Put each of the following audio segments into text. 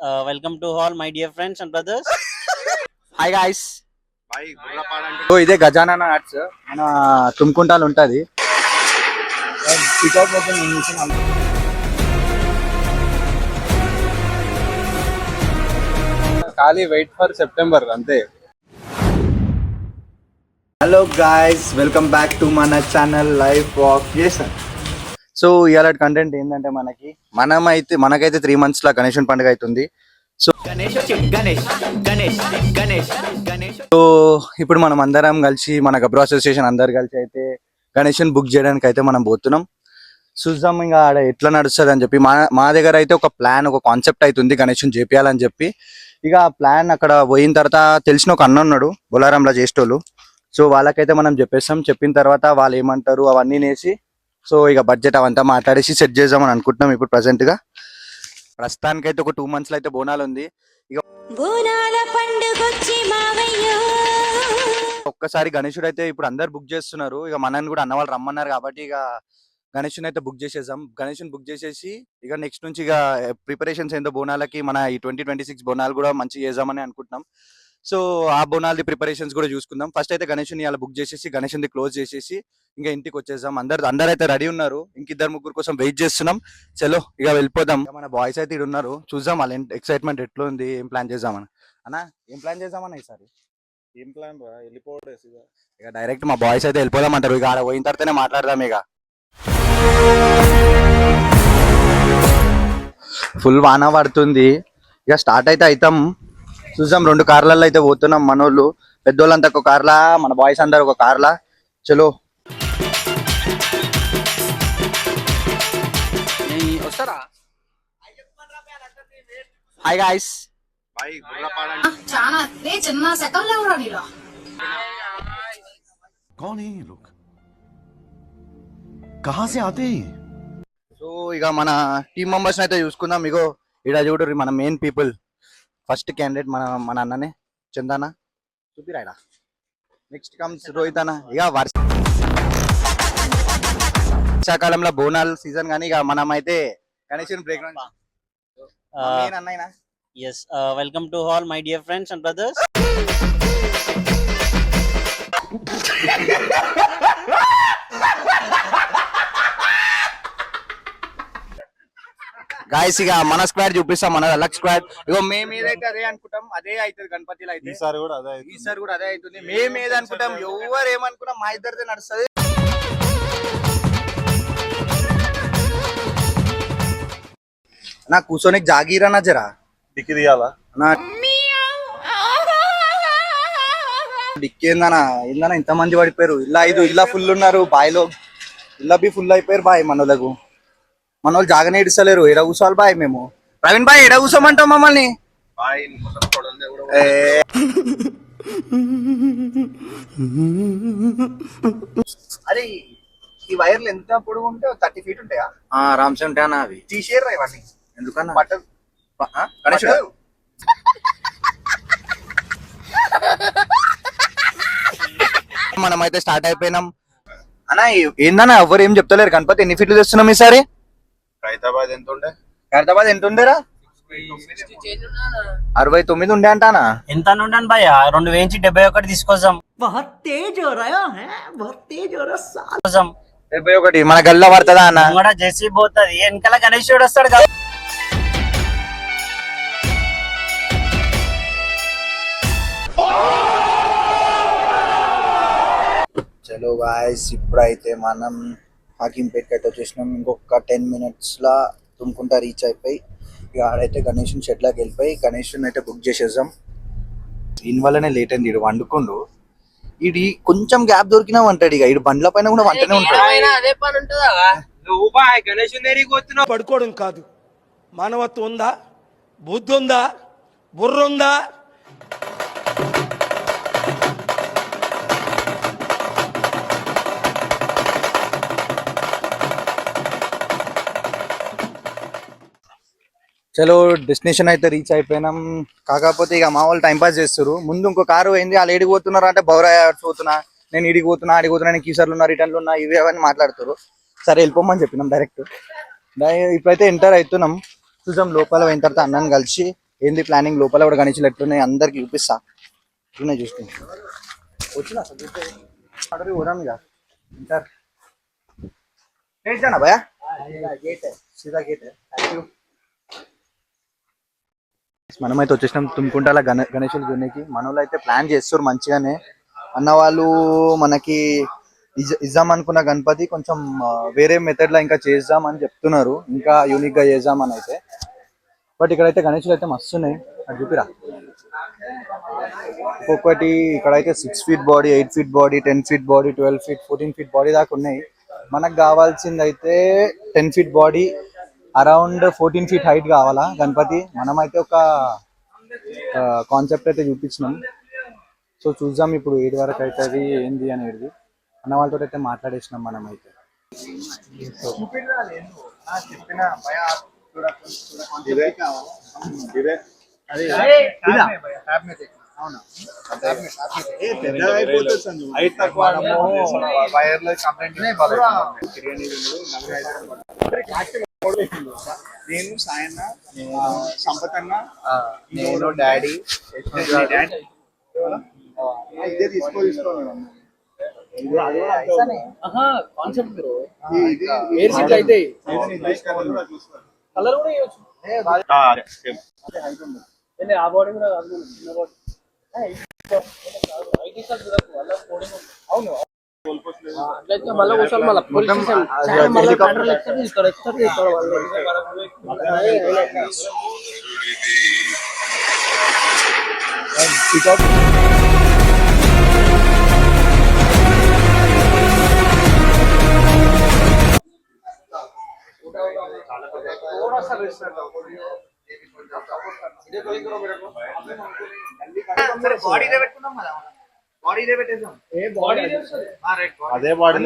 Welcome to all my dear friends and brothers. Hi guys. So ఇదే Gajanana arts మన తుమ్కుంటాలు ఉంటుంది. ఖాళీ వెయిట్ ఫర్ సెప్టెంబర్ అంతే. Hello guys, welcome back to మన channel life of Jason. So ఇవాళ content ఏంటంటే మనకైతే 3 months లా గణేశుని పండుగ అవుతుంది. సో ఇప్పుడు మనం అందరం కలిసి మన గబ్రో అసోసియేషన్ అందరు కలిసి అయితే గణేశుని బుక్ చేయడానికి అయితే మనం పోతున్నాం. చూద్దాం ఇంకా ఆడ ఎట్లా నడుస్తుంది అని చెప్పి. మా దగ్గర అయితే ఒక ప్లాన్, ఒక కాన్సెప్ట్ అవుతుంది గణేశుని చేపియాలని చెప్పి. ఇక ఆ ప్లాన్ అక్కడ పోయిన తర్వాత తెలిసిన ఒక అన్న ఉన్నాడు బొలారంలో చేసేటోళ్ళు. సో వాళ్ళకైతే మనం చెప్పేస్తాం. చెప్పిన తర్వాత వాళ్ళు ఏమంటారు అవన్నీ నేసి సో ఇక బడ్జెట్ అవంతా మాట్లాడేసి సెట్ చేద్దామని అనుకుంటున్నాం. ఇప్పుడు ప్రజెంట్ గా ప్రస్తుతానికైతే ఒక 2 months అయితే బోనాలు ఉంది. ఇక ఒక్కసారి గణేశుడు అయితే ఇప్పుడు అందరు బుక్ చేస్తున్నారు. ఇక మనని కూడా అన్న వాళ్ళు రమ్మన్నారు కాబట్టి ఇక గణేశుని అయితే బుక్ చేసేద్దాం. గణేశుని బుక్ చేసేసి ఇక నెక్స్ట్ నుంచి ఇక ప్రిపరేషన్స్ ఏందో బోనాలకి మన ఈ 2026 బోనాలు కూడా మంచిగా చేద్దామని అనుకుంటున్నాం. సో ఆ బోనాలది ప్రిపరేషన్స్ కూడా చూసుకుందాం. ఫస్ట్ అయితే గణేశుని అలా బుక్ చేసేసి గణేశుని క్లోజ్ చేసేసి ఇంకా ఇంటికి వచ్చేద్దాం. అందరైతే రెడీ ఉన్నారు. ఇంక 2-3 కోసం వెయిట్ చేస్తున్నాం. చలో ఇక వెళ్ళిపోదాం. మన బాయ్స్ అయితే ఇక్కడ ఉన్నారు. చూద్దాం వాళ్ళ ఎక్సైట్మెంట్ ఎట్లా ఉంది, ఏం ప్లాన్ చేద్దామని. అన్నా ఏం ప్లాన్ చేద్దామన్నా ఈసారి? ఏం ప్లాన్ రా, వెళ్ళిపోవడం ఇక డైరెక్ట్ మా బాయ్స్ అయితే వెళ్ళిపోదామంటారు. ఇక ఆడ పోయిన తర్వాతనే మాట్లాడదాం. ఇక ఫుల్ వాన పడుతుంది. ఇక స్టార్ట్ అయితే అవుతాం. చూద్దాం 2 కార్లలో అయితే పోతున్నాం. మనోళ్ళు పెద్దోళ్ళంతా ఒక కార్లా, మన బాయ్స్ అందరు ఒక కార్లా. చలో వస్తారా? Hi guys. कौन है ये लोग, कहां से आते हैं? సో ఇక మన టీమ్ మెంబర్స్ అయితే చూసుకుందాం. ఇగో ఇక్కడ చూడరు మన మెయిన్ పీపుల్. ఫస్ట్ క్యాండిడేట్ మన అన్ననే చందన చూపిరాయడా. నెక్స్ట్ కమ్స్ రోహిత్ అన్న. ఇక వర్షాకాలంలో బోనాల్ సీజన్ కానీ ఇక మనం అయితే గణేశుని బ్రేక్ అన్నయ్యనా. Yes, welcome to all my dear friends and brothers. Guys ఇక మన స్క్వాడ్ చూపిస్తాం, మన లక్ స్క్వాడ్. ఇగో మేము ఏదైతే అదే అనుకుంటాం అదే అవుతుంది. గణపతిలో అయితే ఈసారి కూడా అదే అవుతుంది. మేము ఏది అనుకుంటాం, ఎవరు ఏమనుకున్నాం మా ఇద్దరిదే నడుస్తుంది. నా కూర్చొని జాగీరన్నా జరా డిక్కి తీయాలా నా డిక్కి ఏందనా ఇంత మంది పడిపోయారు. ఇలా ఫుల్ ఉన్నారు. బాయ్లో ఇలా బి ఫుల్ అయిపోయారు బాయ్. మనోళ్ళకు మనోళ్ళు జాగనే ఇడిస్తలేరు. ఎడ కూర్చోవాలి బాయ్. మేము ప్రవీణ్ బాయ్ ఎడ కూర్చోమంటాం మమ్మల్ని. అరే ఈ వైర్లు ఎంత పొడుగు ఉంటే 30 feet ఉంటాయా? రామ్సే ఉంటాయన్నా. అవి తీసేయరా ఇవన్నీ ఎందుకన్నా? బట్టలు గణేష్ మనమైతే స్టార్ట్ అయిపోయినాం. అన్నా ఏందన్నా ఎవరు ఏం చెప్తలేరు. గణపతి ఎన్ని ఫీట్లు తెస్తున్నాం ఈసారి? ఖైరతాబాద్ ఎంత ఉండేరా? 69 ఉండే అంటానా. ఎంత ఉంటాను భయ 2 వేయించి 71 తీసుకొద్దాం. 71 మన గల్లా పడుతుందా అన్న? కూడా జెసి పోతుంది. వెనకాల గణేశుడు వస్తాడు కదా. చలో గాయస్, ఇప్పుడైతే మనం హాకింపేట్కి అయితే వచ్చేసినాం. ఇంకొక 10 minutes లా తుమ్కుంటా రీచ్ అయిపోయి ఇక ఆడైతే గణేశుని షెడ్లోకి వెళ్ళిపోయి గణేశుని అయితే బుక్ చేసేద్దాం. దీని వల్లనే లేట్ అయింది. ఇడు వండుకుండు. ఇది కొంచెం గ్యాప్ దొరికినా అంటాడు. ఇక ఇడు బండ్ల పైన కూడా వంటనే ఉంటాడు. పడుకోవడం కాదు, మానవత్వం ఉందా, బుద్ధి ఉందా, బుర్ర ఉందా? చలో డెస్టినేషన్ అయితే రీచ్ అయిపోయినాం. కాకపోతే ఇక మా వాళ్ళు టైం పాస్ చేస్తారు. ముందు ఇంకో కారు పోయింది. వాళ్ళు ఏడికి పోతున్నారు అంటే బౌరా పోతున్నా, నేను ఇడికి పోతున్నా, ఆడికి పోతున్నా, నేను కీసర్లు ఉన్నా, రిటర్న్లు ఉన్నా, ఇవి అవన్నీ మాట్లాడుతారు. సరే వెళ్ళిపోమని చెప్పినాం డైరెక్ట్. ఇప్పుడైతే ఎంటర్ అవుతున్నాం. చూసాం లోపల పోయిన తర్వాత అన్నని కలిసి ఏంది ప్లానింగ్, లోపల కూడా గణేషులు ఎట్లున్నాయి అందరికి చూపిస్తా. ఇట్లున్నాయి చూసుకుంటా వచ్చిన అడవి పోదాం ఇక. ఇంటర్ గేట్ జానా భయ్యా, గేట్ సీదా గేట్. మనమైతే వచ్చేసినాం తుమ్కుంటాల గణేషులు చూడడానికి. మనోళ్ళు అయితే ప్లాన్ చేస్తారు మంచిగానే. అన్న వాళ్ళు మనకి ఇద్దాం అనుకున్న గణపతి కొంచెం వేరే మెథడ్ లో ఇంకా చేద్దాం అని చెప్తున్నారు, ఇంకా యూనిక్ గా చేద్దాం అని అయితే. బట్ ఇక్కడైతే గణేషులు అయితే మస్తున్నాయి, అది చూపిరా. ఒక్కొక్కటి ఇక్కడైతే 6 feet body, 8 feet body, 10 feet body, 12 feet, 14 feet body దాకా ఉన్నాయి. మనకు కావాల్సింది అయితే 10 feet body, around 14 feet height కావాలా గణపతి. మనమైతే ఒక కాన్సెప్ట్ అయితే చూపించినాం. సో చూద్దాం ఇప్పుడు ఏడు వరకు అవుతుంది ఏంది అనేది. అన్న వాళ్ళతో అయితే మాట్లాడేసినాం మనమైతే. నేను సాయన్న, సంపత్ అన్న, నేను డాడీ ఇదే అదే బాడీ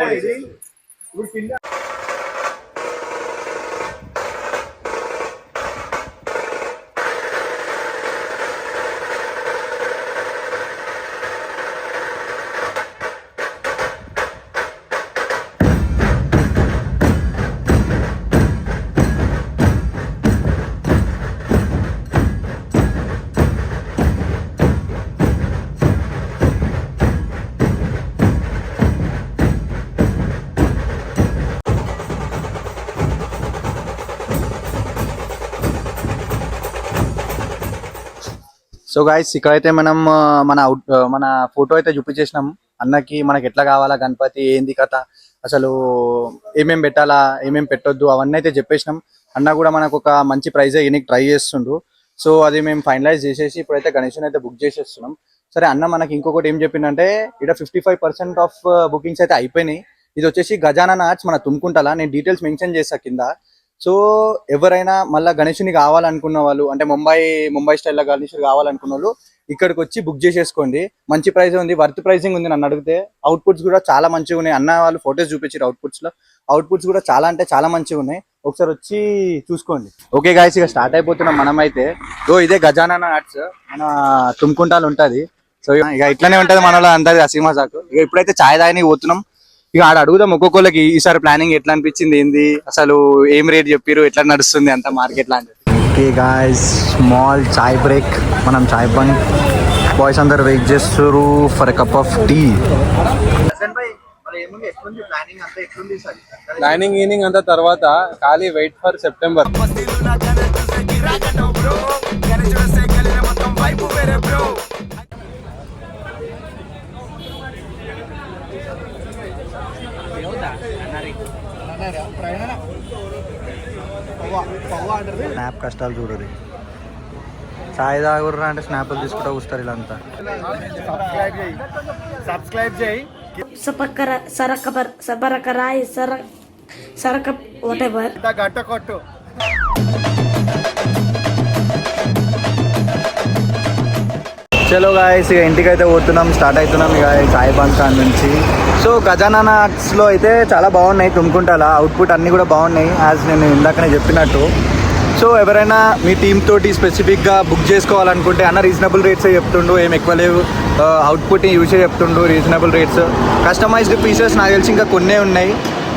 సో గైస్ ఇక్కడైతే మనం మన ఫోటో అయితే చూపించేసినాం అన్నకి. మనకి ఎట్లా కావాలా గణపతి, ఏంది కథ, అసలు ఏమేం పెట్టాలా ఏమేం పెట్టొద్దు అవన్నీ అయితే చెప్పేసినాం. అన్న కూడా మనకు ఒక మంచి ప్రైజ్ ఇయనికి ట్రై చేస్తుండ్రు. సో అది మేము ఫైనలైజ్ చేసేసి ఇప్పుడైతే గణేషుని అయితే బుక్ చేసేస్తున్నాం. సరే అన్న మనకి ఇంకొకటి ఏం చెప్పిందంటే ఇక్కడ 55% ఆఫ్ బుకింగ్స్ అయితే అయిపోయినాయి. ఇది వచ్చేసి గజానన ఆర్ట్స్ మన తుమ్కుంటాల. నేను డీటెయిల్స్ మెన్షన్ చేస్తా కింద. సో ఎవరైనా మళ్ళీ గణేషుని కావాలనుకున్న వాళ్ళు, అంటే ముంబై స్టైల్లో గణేషుడు కావాలనుకున్న వాళ్ళు ఇక్కడికి వచ్చి బుక్ చేసేసుకోండి. మంచి ప్రైస్ ఉంది, వర్త్ ప్రైసింగ్ ఉంది. నన్ను అడిగితే అవుట్పుట్స్ కూడా చాలా మంచిగా ఉన్నాయి. అన్న వాళ్ళు ఫొటోస్ చూపించారు అవుట్పుట్స్ కూడా చాలా అంటే చాలా మంచిగా ఉన్నాయి. ఒకసారి వచ్చి చూసుకోండి. ఓకే గాయస్, ఇక స్టార్ట్ అయిపోతున్నాం మనమైతే. ఇదే గజానన ఆర్ట్స్ మన తుమ్కుంటాలు ఉంటది. సో ఇక ఇట్లానే ఉంటది మనలో అంతది అసీమాజాకు. ఇక ఇప్పుడైతే ఛాయ్ తాగడానికి పోతున్నాం. ఇక ఆడ అడుగుదాం ఒక్కొక్కరికి ఈసారి ప్లానింగ్ ఎట్లా అనిపించింది, ఏంది అసలు ఏం రేట్ చెప్పారు, ఎట్లా నడుస్తుంది అంత మార్కెట్ లాంటి. Okay guys, small chai break. మనం చాయ్ బంక్ బాయ్స్ అందరు వెయిట్ చేస్తారు for a cup of tea. Planning ఈనింగ్ అంతా తర్వాత ఖాళీ వెయిట్ ఫర్ సెప్టెంబర్. స్నాప్ కష్టాలు చూడరు. చాయ్ తాగుర్రా అంటే స్నాప్లు తీసుకుంటూ వస్తారు వీళ్ళంతా. సబ్స్క్రైబ్ చేయి. సరక whatever. గట్ట కొట్టు. చలో గాయస్, ఇక ఇంటికి అయితే పోతున్నాం, స్టార్ట్ అవుతున్నాం ఇక చాయ్ బంక్ నుంచి. సో గజానన ఆర్ట్స్లో అయితే చాలా బాగున్నాయి తుమ్కుంటాల. అవుట్పుట్ అన్నీ కూడా బాగున్నాయి యాజ్ నేను ఇందాకనే చెప్పినట్టు. సో ఎవరైనా మీ టీమ్ తోటి స్పెసిఫిక్గా బుక్ చేసుకోవాలనుకుంటే అన్న రీజనబుల్ రేట్సే చెప్తుండు, ఏం ఎక్కువ లేవు. అవుట్పుట్ని యూసే చెప్తుండు, రీజనబుల్ రేట్స్. కస్టమైజ్డ్ పీసెస్ నాకు తెలిసి ఇంకా కొన్నే ఉన్నాయి.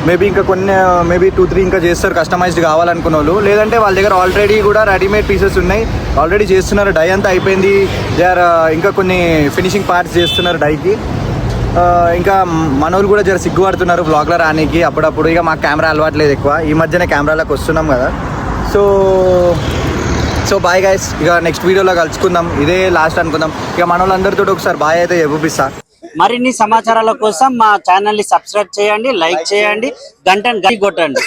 మేబీ ఇంకా కొన్ని మేబీ 2-3 ఇంకా చేస్తారు కస్టమైజ్డ్ కావాలనుకున్న వాళ్ళు. లేదంటే వాళ్ళ దగ్గర ఆల్రెడీ కూడా రెడీమేడ్ పీసెస్ ఉన్నాయి, ఆల్రెడీ చేస్తున్నారు. డై అంతా అయిపోయింది, దే ఆర్ ఇంకా కొన్ని ఫినిషింగ్ పార్ట్స్ చేస్తున్నారు డైకి. ఇంకా మనోళ్ళు కూడా జర సిగ్గుపడుతున్నారు వ్లాగ్లో రానికి అప్పుడప్పుడు. ఇక మాకు కెమెరా అలవాట్లేదు ఎక్కువ, ఈ మధ్యనే కెమెరాలోకి వస్తున్నాం కదా. సో బాయ్ గైస్, ఇక నెక్స్ట్ వీడియోలో కలుసుకుందాం. ఇదే లాస్ట్ అనుకుందాం. ఇక మన వాళ్ళందరితో ఒకసారి బాయ్ అయితే చూపిస్తా. మరిన్ని సమాచారాల కోసం మా ఛానల్ ని సబ్స్క్రైబ్ చేయండి, లైక్ చేయండి, గంటని కొట్టండి.